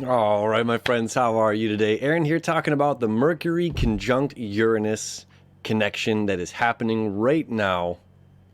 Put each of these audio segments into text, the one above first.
All right, my friends, how are you today? Aaron here talking about the Mercury Conjunct Uranus connection that is happening right now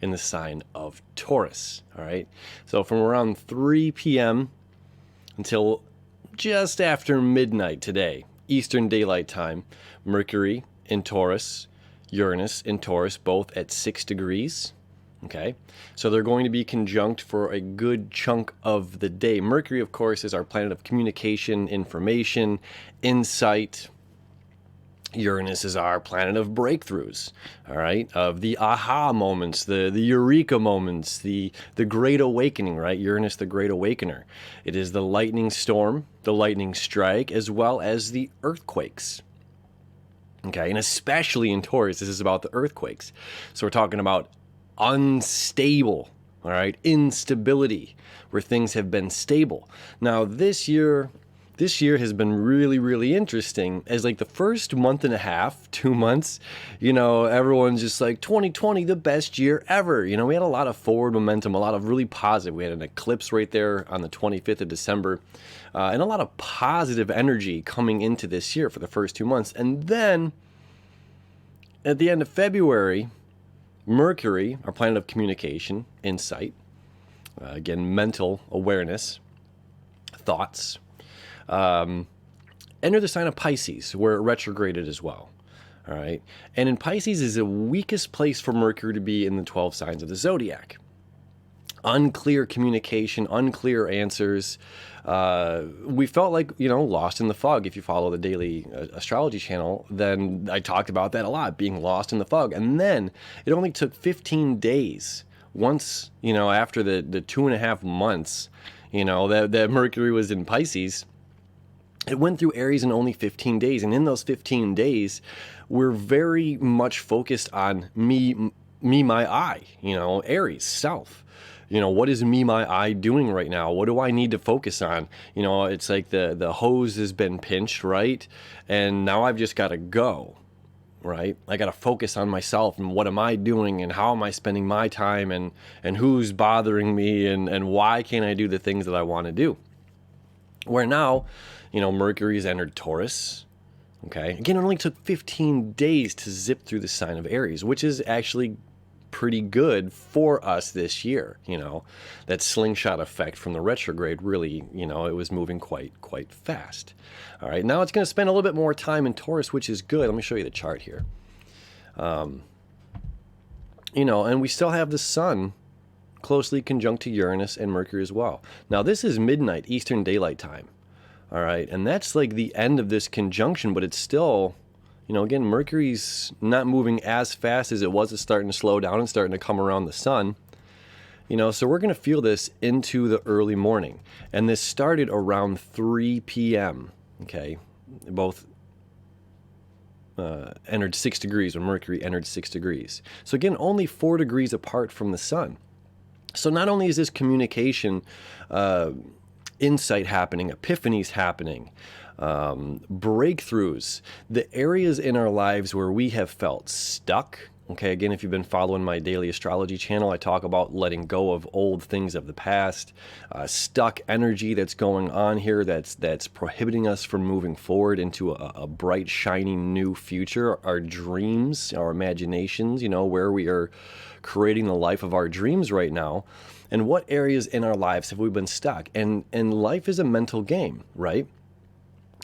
in the sign of Taurus. All right, so from around 3 p.m. until just after midnight today, Eastern Daylight Time, Mercury in Taurus, Uranus in Taurus, both at 6 degrees. Okay, so they're going to be conjunct for a good chunk of the day. Mercury, of course, is our planet of communication, information, insight. Uranus is our planet of breakthroughs, all right, of the aha moments, the eureka moments, the great awakening, right? Uranus, the great awakener. It is the lightning storm, the lightning strike, as well as the earthquakes. Okay, and especially in Taurus, this is about the earthquakes. So we're talking about unstable, all right, instability, where things have been stable. Now this year has been really interesting, as like the first month and a half, 2 months, everyone's just like 2020, the best year ever. We had a lot of forward momentum, a lot of really positive. We had an eclipse right there on the 25th of December, and a lot of positive energy coming into this year for the first 2 months. And then at the end of February, Mercury, our planet of communication, insight, again, mental awareness, thoughts, enter the sign of Pisces, where it retrograded as well. All right. And in Pisces is the weakest place for Mercury to be in the 12 signs of the zodiac. Unclear communication, unclear answers. We felt like, lost in the fog. If you follow the daily astrology channel, then I talked about that a lot, being lost in the fog. And then it only took 15 days once, after the 2.5 months, that Mercury was in Pisces. It went through Aries in only 15 days. And in those 15 days, we're very much focused on me, my I, Aries, self. What is me, my I doing right now? What do I need to focus on? It's like the hose has been pinched, right? And now I've just got to go, right? I got to focus on myself and what am I doing and how am I spending my time and who's bothering me and why can't I do the things that I want to do? Where now, Mercury's entered Taurus. Okay. Again, it only took 15 days to zip through the sign of Aries, which is actually pretty good for us this year. That slingshot effect from the retrograde really, it was moving quite fast. All right, now it's going to spend a little bit more time in Taurus, which is good. Let me show you the chart here. And we still have the sun closely conjunct to Uranus and Mercury as well. Now this is midnight Eastern Daylight Time. All right, and that's like the end of this conjunction, but it's still, again, Mercury's not moving as fast as it was. It's starting to slow down and starting to come around the sun. So we're going to feel this into the early morning. And this started around 3 p.m., okay? Both entered 6 degrees, when Mercury entered 6 degrees. So again, only 4 degrees apart from the sun. So not only is this communication insight happening, epiphanies happening, breakthroughs, the areas in our lives where we have felt stuck. Okay, again, if you've been following my daily astrology channel, I talk about letting go of old things of the past, stuck energy that's going on here that's prohibiting us from moving forward into a bright, shining new future. Our dreams, our imaginations, where we are creating the life of our dreams right now. And what areas in our lives have we been stuck? And life is a mental game, right?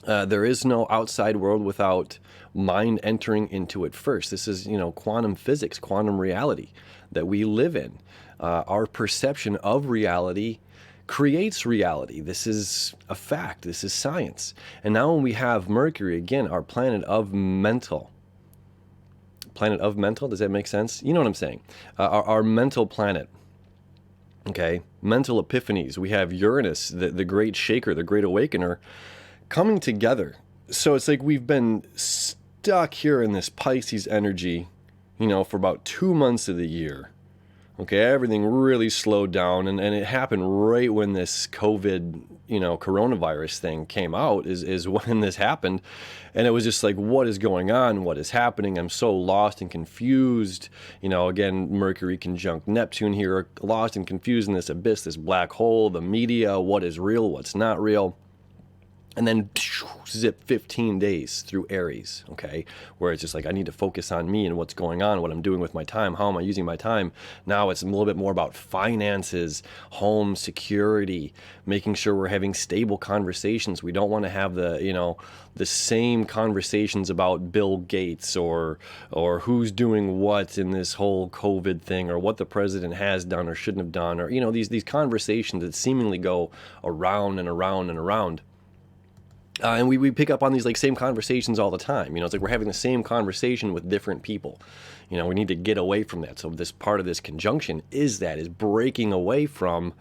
There is no outside world without mind entering into it first. This is, quantum physics, quantum reality that we live in. Our perception of reality creates reality. This is a fact. This is science. And now when we have Mercury, again, our planet of mental. Planet of mental, does that make sense? You know what I'm saying? Our mental planet. Okay, mental epiphanies. We have Uranus, the great shaker, the great awakener, coming together. So it's like we've been stuck here in this Pisces energy, for about 2 months of the year. Okay, everything really slowed down, and it happened right when this COVID, coronavirus thing came out is when this happened. And it was just like, what is going on? What is happening? I'm so lost and confused. Again, Mercury conjunct Neptune here, lost and confused in this abyss, this black hole, the media, what is real, what's not real. and then zip 15 days through Aries, okay, where it's just like I need to focus on me and what's going on, what I'm doing with my time, how am I using my time. Now it's a little bit more about finances, home security, making sure we're having stable conversations. We don't want to have the same conversations about Bill Gates or who's doing what in this whole COVID thing, or what the president has done or shouldn't have done, or these conversations that seemingly go around and around and around. And we pick up on these like same conversations all the time. It's like we're having the same conversation with different people. We need to get away from that. So this part of this conjunction is breaking away from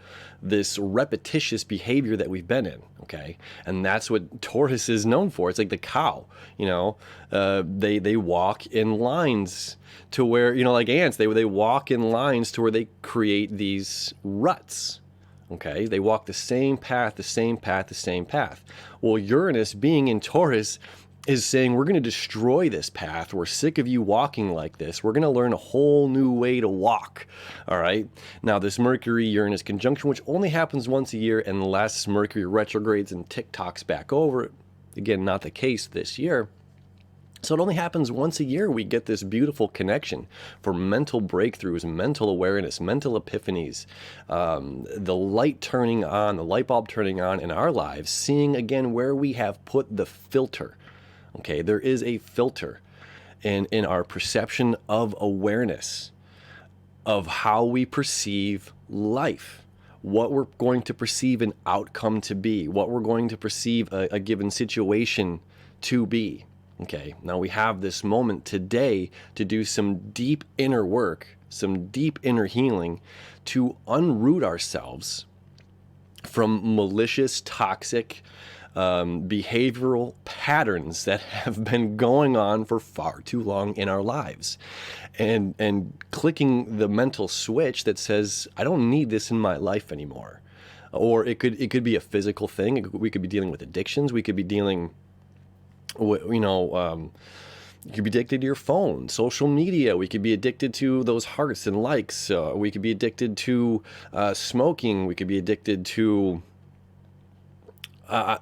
this repetitious behavior that we've been in. Okay. And that's what Taurus is known for. It's like the cow, they walk in lines to where, like ants, they walk in lines to where they create these ruts. Okay, they walk the same path, the same path, the same path. Well, Uranus being in Taurus is saying we're going to destroy this path. We're sick of you walking like this. We're going to learn a whole new way to walk. All right. Now, this Mercury-Uranus conjunction, which only happens once a year unless Mercury retrogrades and tick-tocks back over, again, not the case this year. So it only happens once a year. We get this beautiful connection for mental breakthroughs, mental awareness, mental epiphanies, the light turning on, the light bulb turning on in our lives, seeing again where we have put the filter. Okay, there is a filter in our perception of awareness, of how we perceive life, what we're going to perceive an outcome to be, what we're going to perceive a given situation to be. Okay, now we have this moment today to do some deep inner work, some deep inner healing, to unroot ourselves from malicious, toxic, behavioral patterns that have been going on for far too long in our lives. And clicking the mental switch that says, I don't need this in my life anymore. Or it could be a physical thing. We could be dealing with addictions. We could be dealing you could be addicted to your phone, social media. We could be addicted to those hearts and likes. We could be addicted to smoking. We could be addicted to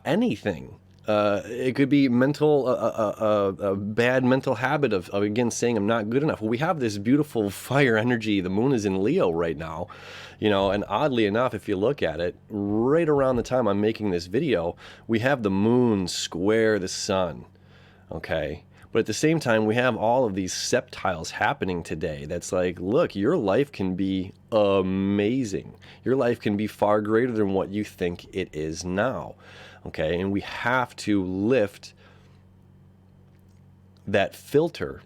anything. It could be a bad mental habit of again saying I'm not good enough. Well, we have this beautiful fire energy. The moon is in Leo right now, and oddly enough, if you look at it, right around the time I'm making this video, we have the moon square the sun. Okay. But at the same time, we have all of these septiles happening today. That's like, look, your life can be amazing. Your life can be far greater than what you think it is now. Okay, and we have to lift that filter,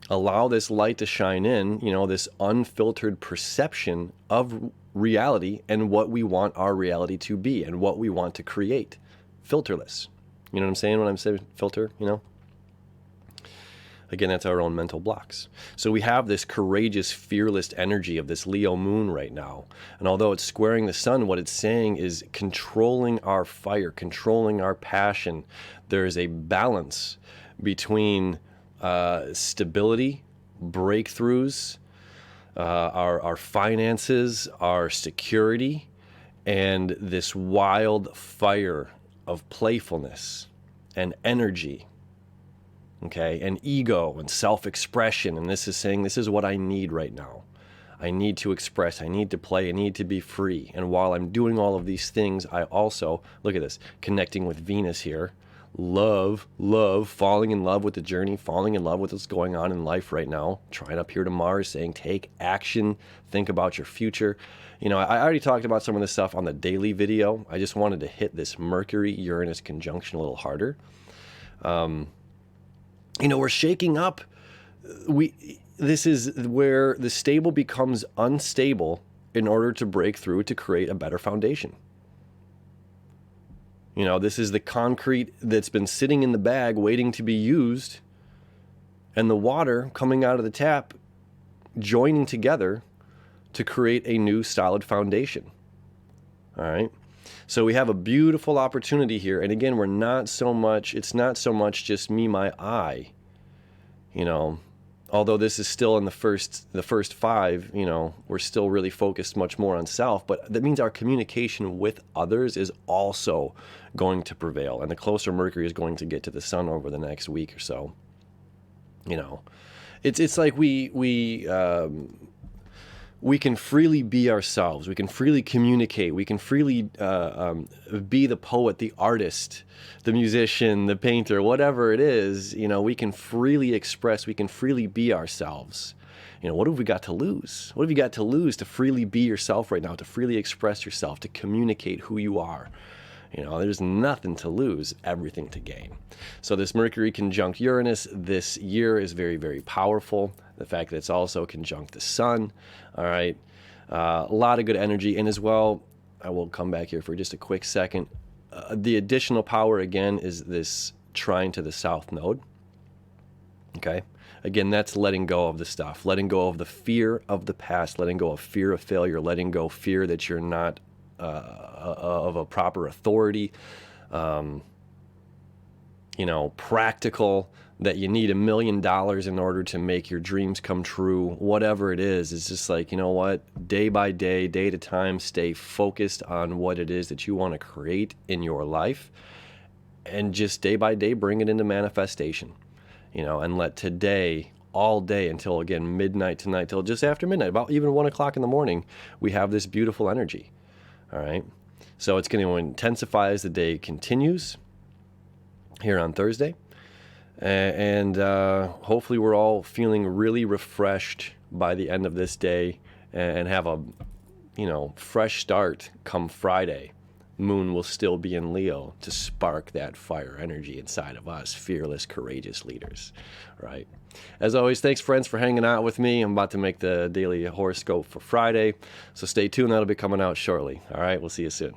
allow this light to shine in, this unfiltered perception of reality and what we want our reality to be and what we want to create. Filterless. You know what I'm saying when I'm saying filter, Again, that's our own mental blocks. So we have this courageous, fearless energy of this Leo moon right now. And although it's squaring the sun, what it's saying is controlling our fire, controlling our passion. There is a balance between stability, breakthroughs, our finances, our security, and this wild fire of playfulness and energy. Okay, and ego and self-expression. And this is saying, this is what I need right now. I need to express, I need to play, I need to be free. And while I'm doing all of these things, I also, look at this, connecting with Venus here. Love, falling in love with the journey, falling in love with what's going on in life right now. Trying up here to Mars, saying, take action, think about your future. I already talked about some of this stuff on the daily video. I just wanted to hit this Mercury-Uranus conjunction a little harder. We're shaking up. This is where the stable becomes unstable in order to break through to create a better foundation. This is the concrete that's been sitting in the bag waiting to be used, and the water coming out of the tap joining together to create a new solid foundation. All right. So we have a beautiful opportunity here. And again, it's not so much just me, my I. although this is still in the first five, you know, we're still really focused much more on self, but that means our communication with others is also going to prevail. And the closer Mercury is going to get to the sun over the next week or so, you know, it's like we can freely be ourselves. We can freely communicate. We can freely be the poet, the artist, the musician, the painter, whatever it is. You know, we can freely express. We can freely be ourselves. You know, what have we got to lose? What have you got to lose to freely be yourself right now, to freely express yourself, to communicate who you are? You know, there's nothing to lose, everything to gain. So this Mercury conjunct Uranus this year is very, very powerful. The fact that it's also conjunct the sun, all right? A lot of good energy. And as well, I will come back here for just a quick second. The additional power, again, is this trine to the south node, okay? Again, that's letting go of the stuff, letting go of the fear of the past, letting go of fear of failure, letting go of fear that you're not of a proper authority, you know, practical, that you need $1 million in order to make your dreams come true, whatever it is. It's just like, you know what, day by day, day at a time, stay focused on what it is that you want to create in your life, and just day by day bring it into manifestation, you know, and let today, all day until, again, midnight tonight, till just after midnight, about even 1 o'clock in the morning, we have this beautiful energy. All right, so it's going to intensify as the day continues here on Thursday, and hopefully we're all feeling really refreshed by the end of this day, and have a, you know, fresh start come Friday. Moon will still be in Leo to spark that fire energy inside of us, fearless, courageous leaders, right? As always, thanks, friends, for hanging out with me. I'm about to make the daily horoscope for Friday, so stay tuned. That'll be coming out shortly. All right, we'll see you soon.